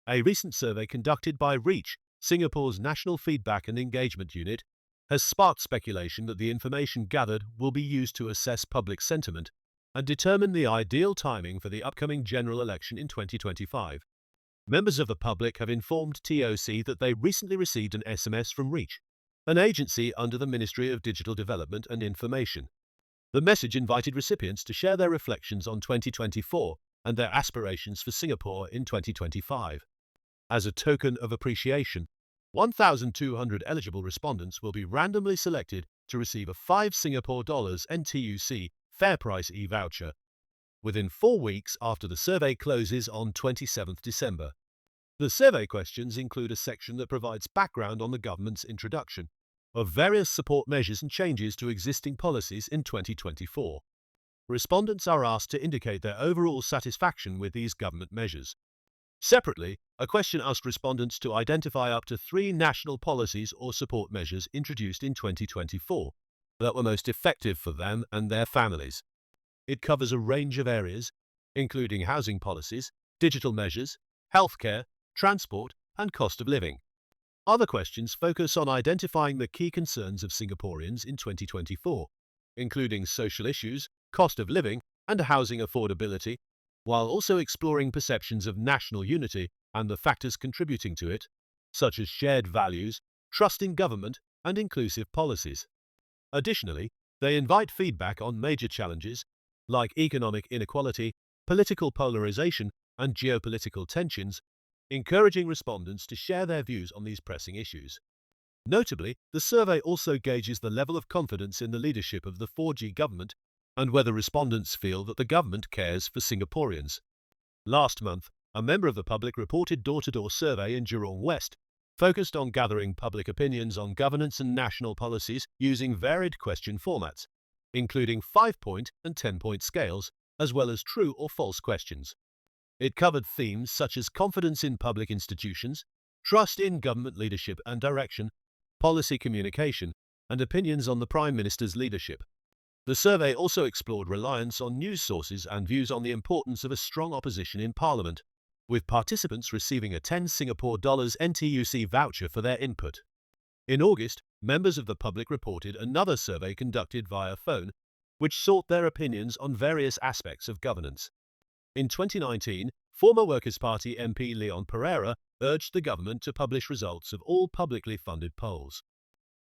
A recent survey conducted by REACH, Singapore's National Feedback and Engagement Unit, has sparked speculation that the information gathered will be used to assess public sentiment and determine the ideal timing for the upcoming general election in 2025. Members of the public have informed TOC that they recently received an SMS from REACH, an agency under the Ministry of Digital Development and Information. The message invited recipients to share their reflections on 2024 and their aspirations for Singapore in 2025. As a token of appreciation, 1,200 eligible respondents will be randomly selected to receive a 5 Singapore dollars NTUC Fair Price e-voucher within 4 weeks after the survey closes on 27th December. The survey questions include a section that provides background on the government's introduction of various support measures and changes to existing policies in 2024. Respondents are asked to indicate their overall satisfaction with these government measures. Separately, a question asked respondents to identify up to 3 national policies or support measures introduced in 2024 that were most effective for them and their families. It covers a range of areas, including housing policies, digital measures, healthcare, transport, and cost of living. Other questions focus on identifying the key concerns of Singaporeans in 2024, including social issues, cost of living, and housing affordability, while also exploring perceptions of national unity and the factors contributing to it, such as shared values, trust in government, and inclusive policies. Additionally, they invite feedback on major challenges like economic inequality, political polarization, and geopolitical tensions, encouraging respondents to share their views on these pressing issues. Notably, the survey also gauges the level of confidence in the leadership of the 4G government and whether respondents feel that the government cares for Singaporeans. Last month, a member of the public reported door-to-door survey in Jurong West, focused on gathering public opinions on governance and national policies using varied question formats, including 5-point and 10-point scales, as well as true or false questions. It covered themes such as confidence in public institutions, trust in government leadership and direction, policy communication, and opinions on the Prime Minister's leadership. The survey also explored reliance on news sources and views on the importance of a strong opposition in Parliament, with participants receiving a 10 Singapore dollars NTUC voucher for their input. In August, members of the public reported another survey conducted via phone, which sought their opinions on various aspects of governance. In 2019, former Workers' Party MP Leon Pereira urged the government to publish results of all publicly funded polls.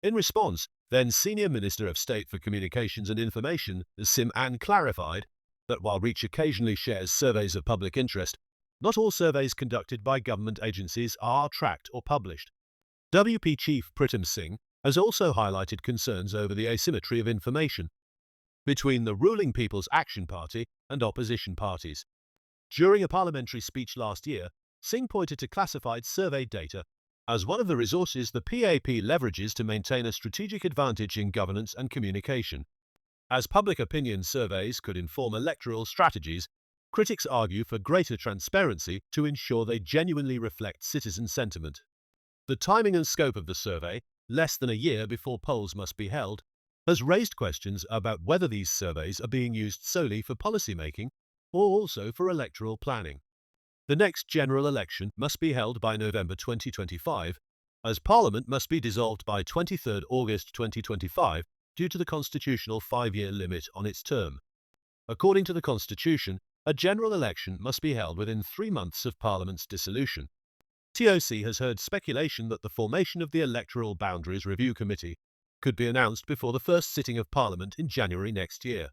In response, then Senior Minister of State for Communications and Information, Sim Ann, clarified that while REACH occasionally shares surveys of public interest, not all surveys conducted by government agencies are tracked or published. WP Chief Pritam Singh has also highlighted concerns over the asymmetry of information between the ruling People's Action Party and opposition parties. During a parliamentary speech last year, Singh pointed to classified survey data as one of the resources the PAP leverages to maintain a strategic advantage in governance and communication. As public opinion surveys could inform electoral strategies, critics argue for greater transparency to ensure they genuinely reflect citizen sentiment. The timing and scope of the survey, less than a year before polls must be held, has raised questions about whether these surveys are being used solely for policymaking or also for electoral planning. The next general election must be held by November 2025, as Parliament must be dissolved by 23 August 2025 due to the constitutional 5-year limit on its term. According to the Constitution, a general election must be held within 3 months of Parliament's dissolution. TOC has heard speculation that the formation of the Electoral Boundaries Review Committee could be announced before the first sitting of Parliament in January next year.